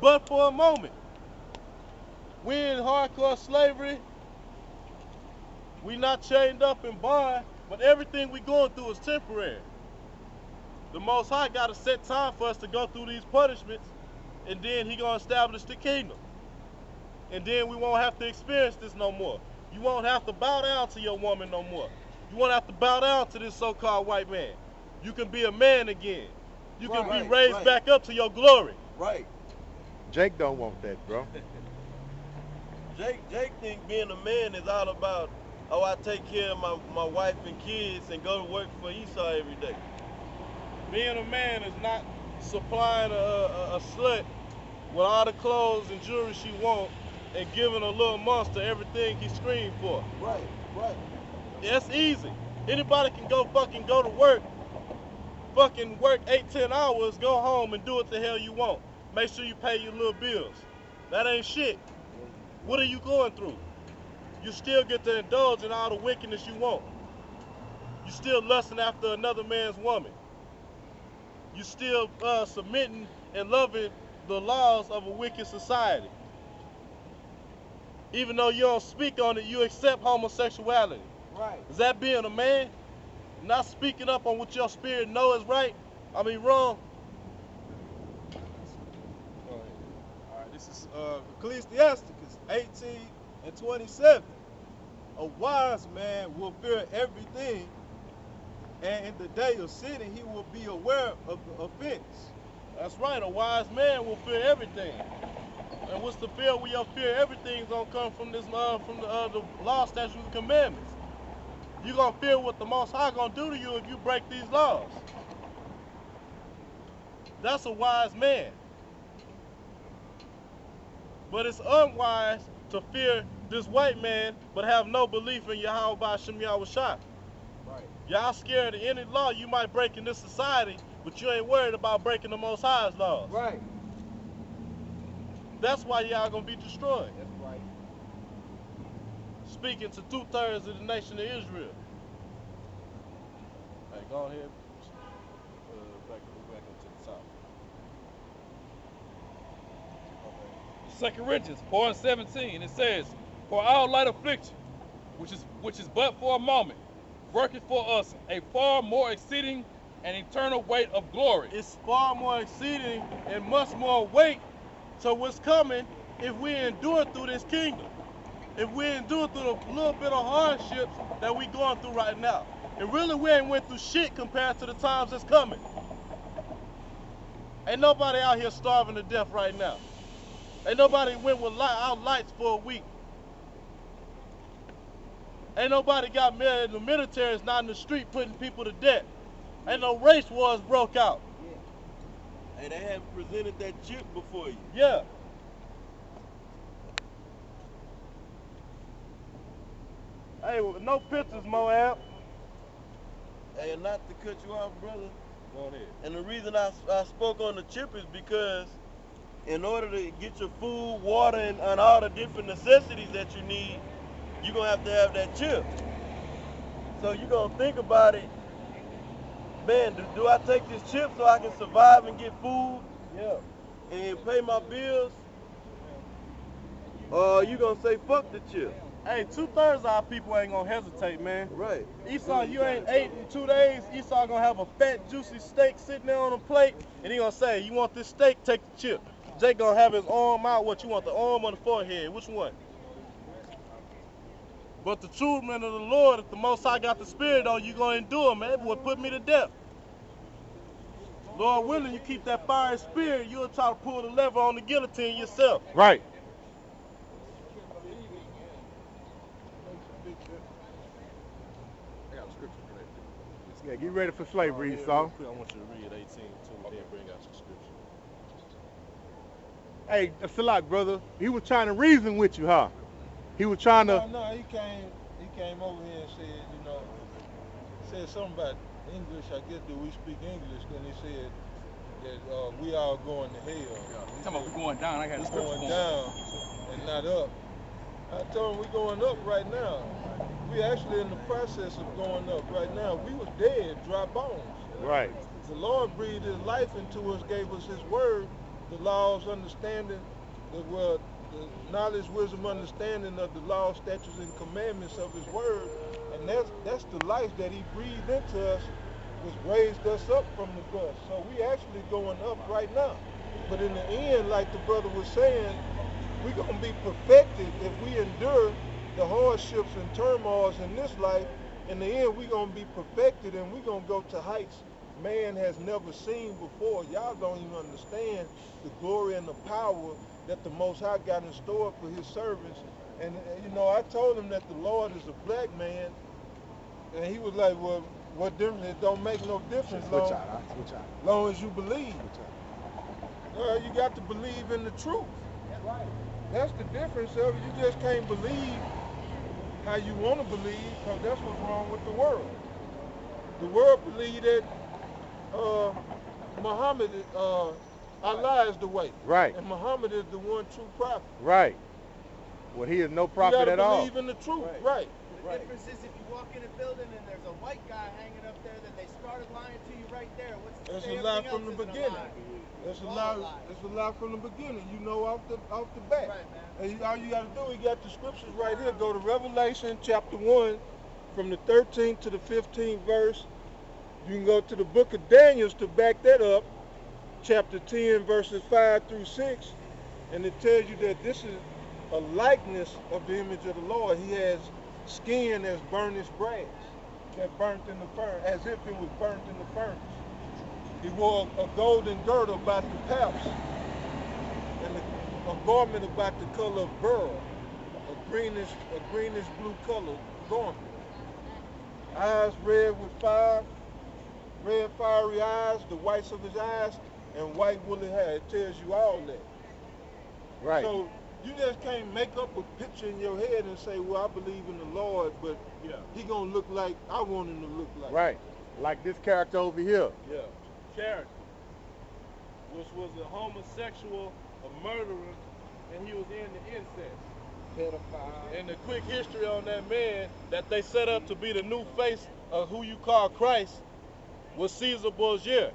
but for a moment. We in hardcore slavery. We not chained up and barred, but everything we going through is temporary. The Most High got a set time for us to go through these punishments, and then he gonna establish the kingdom. And then we won't have to experience this no more. You won't have to bow down to your woman no more. You won't have to bow down to this so-called white man. You can be a man again. You can be raised back up to your glory. Right. Jake don't want that, bro. Jake think being a man is all about, oh, I take care of my wife and kids and go to work for Esau every day. Being a man is not supplying a slut with all the clothes and jewelry she wants and giving a little monster everything he screamed for. Right. That's easy. Anybody can go to work, fucking work 8-10 hours, go home and do what the hell you want. Make sure you pay your little bills. That ain't shit. What are you going through? You still get to indulge in all the wickedness you want. You still lusting after another man's woman. You still submitting and loving the laws of a wicked society. Even though you don't speak on it, you accept homosexuality. Right. Is that being a man? Not speaking up on what your spirit knows is right? I mean wrong? All right, this is Ecclesiasticus 18:27. A wise man will fear everything, and in the day of sinning he will be aware of the offense. That's right, a wise man will fear everything. And what's the fear when your fear everything's gonna come from this from the law, statutes, and commandments. You're gonna fear what the Most High gonna do to you if you break these laws. That's a wise man. But it's unwise to fear this white man but have no belief in Yahweh Ba'Shem Yahushua. Right. Y'all scared of any law you might break in this society, but you ain't worried about breaking the Most High's laws. Right. That's why y'all gonna be destroyed. That's right. Speaking to 2/3 of the nation of Israel. Hey, go ahead. Back up to the top. 2 Corinthians 4:17, it says, "For our light affliction, which is but for a moment, worketh for us a far more exceeding and eternal weight of glory." It's far more exceeding and much more weight to what's coming if we endure through this kingdom. If we endure through the little bit of hardships that we going through right now. And really we ain't went through shit compared to the times that's coming. Ain't nobody out here starving to death right now. Ain't nobody went without lights for a week. Ain't nobody got mad. The military is not in the street putting people to death. Ain't no race wars broke out. Hey, they haven't presented that chip before you. Yeah. Hey, no pictures, Moab. Hey, and not to cut you off, brother. Go ahead. And the reason I spoke on the chip is because in order to get your food, water, and all the different necessities that you need, you're going to have that chip. So you're going to think about it, man, do I take this chip so I can survive and get food? Yeah. And pay my bills? Or you going to say, fuck the chip? Hey, 2/3 of our people ain't gonna hesitate, man. Right. Esau, you ain't ate in 2 days. Esau gonna have a fat, juicy steak sitting there on a plate, and he gonna say, "You want this steak? Take the chip." Jake gonna have his arm out. What you want, the arm or the forehead? Which one? But the true man of the Lord, if the Most High got the spirit on you, gonna endure, man. Would put me to death. Lord willing, you keep that fire spirit, you'll try to pull the lever on the guillotine yourself. Right. I got a scripture for that. Yeah, get ready for slavery, Esau. I want you to read 18 too, and then bring out your scripture. Hey, Salak, brother, he was trying to reason with you, huh? He was trying to... No, he came over here and said, said something about English. I guess, do we speak English? Then he said that we all going to hell. Talking about we going down. I got the We're scripture going for him. down and not up. I told him we're going up right now. We actually in the process of going up right now. We was dead, dry bones. Right. The Lord breathed his life into us, gave us his word, the laws, understanding, the knowledge, wisdom, understanding of the law, statutes, and commandments of His Word, and that's the life that He breathed into us, was raised us up from the dust. So we actually going up right now. But in the end, like the brother was saying, we're gonna be perfected if we endure the hardships and turmoils in this life. In the end, we're going to be perfected, and we're going to go to heights man has never seen before. Y'all don't even understand the glory and the power that the Most High got in store for His servants. And, you know, I told him that the Lord is a black man, and he was like, well, what difference? It don't make no difference long as you believe. You got to believe in the truth. That's the difference of it. You just can't believe how you want to believe, because that's what's wrong with the world. The world believes that Muhammad, Allah is the way. Right. And Muhammad is the one true prophet. Right. Well, he is no prophet at all. You gotta believe in the truth. Right. The difference is if you walk in a building and there's a white guy hanging up there, then they started lying to you right there. What's to say It's a lie everything from the else isn't a beginning. lie? It's a All lie. lies. It's a lie from the beginning. You know, off the bat. Right, man. And all you got to do, you got the scriptures right here. Go to Revelation chapter 1, from the 13th to the 15th verse. You can go to the book of Daniel to back that up, chapter 10, verses 5 through 6. And it tells you that this is a likeness of the image of the Lord. He has skin as burnished brass, that burnt in the furnace, as if it was burnt in the furnace. He wore a golden girdle about the paps, and a garment about the color of beryl, a greenish blue color garment. Eyes red with fire, red fiery eyes, the whites of his eyes, and white woolly hair. It tells you all that. Right. So you just can't make up a picture in your head and say, well, I believe in the Lord, but he gonna look like I want him to look like. Right. Like this character over here. Yeah. Character, which was a homosexual, a murderer, and he was in the incest. Pedophile. And the quick history on that man that they set up to be the new face of who you call Christ was Caesar Borgia,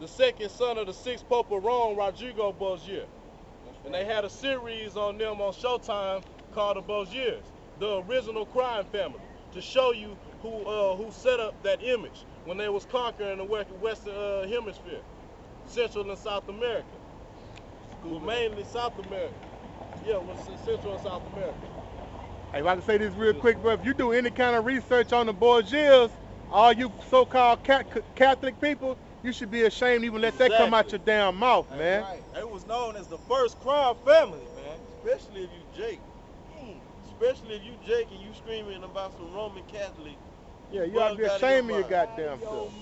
the second son of the sixth Pope of Rome, Rodrigo Borgia. And they had a series on them on Showtime called the Borgias, the original crime family, to show you who set up that image when they was conquering the Western Hemisphere, Central and South America. Well, mainly South America. Yeah, it was Central and South America. Hey, if I can say this real quick, bro, if you do any kind of research on the Borgias, all you so-called Catholic people, you should be ashamed to even let that come out your damn mouth, man. Right. It was known as the first crime family, man. Especially if you Jake. Especially if you Jake and you screaming about some Roman Catholic. Yeah, you ought to be ashamed of your goddamn self.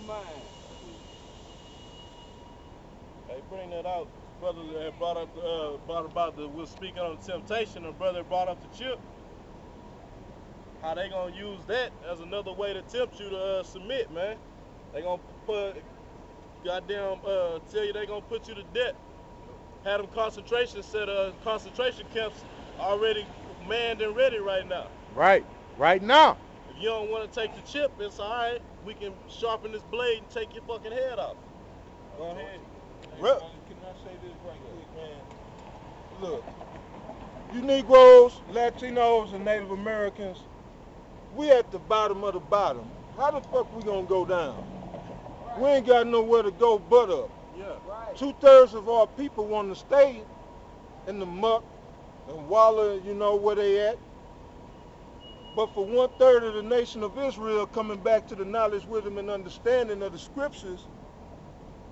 Hey, bring that out. Brother that brought about we're speaking on temptation, and brother brought up the chip. How they gonna use that as another way to tempt you to submit, man. They gonna put goddamn tell you they gonna put you to death. Had them concentration camps already manned and ready right now. Right now. If you don't want to take the chip, it's all right. We can sharpen this blade and take your fucking head off. Go ahead. Can I say this right quick, man? Look, you Negroes, Latinos, and Native Americans, we at the bottom of the bottom. How the fuck we gonna go down? We ain't got nowhere to go but up. Yeah. Right. 2/3 of our people want to stay in the muck and wallow, you know, where they at. But for 1/3 of the nation of Israel coming back to the knowledge, wisdom, and understanding of the scriptures,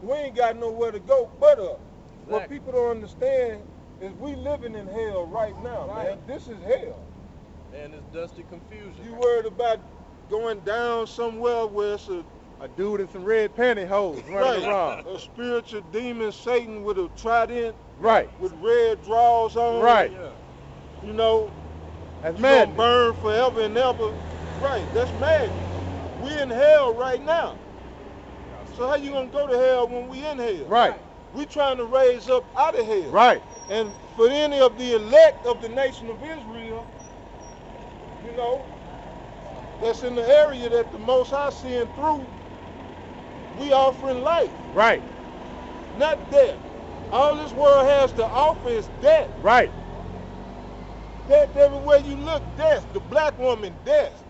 we ain't got nowhere to go but up. What people don't understand is we living in hell right now, man. This is hell. And it's dusty confusion. You worried about going down somewhere where it's a dude in some red pantyhose running around. A spiritual demon, Satan with a trident, Right. with red drawers on. Right. You know, That's you madness. gonna burn forever and ever. Right, that's madness. We in hell right now. So how you gonna go to hell when we in hell? Right. We trying to raise up out of hell. Right. And for any of the elect of the nation of Israel, you know, that's in the area that the Most High seeing through, we offering life, Right. not death. All this world has to offer is death. Right. Death everywhere you look, death. The black woman, death.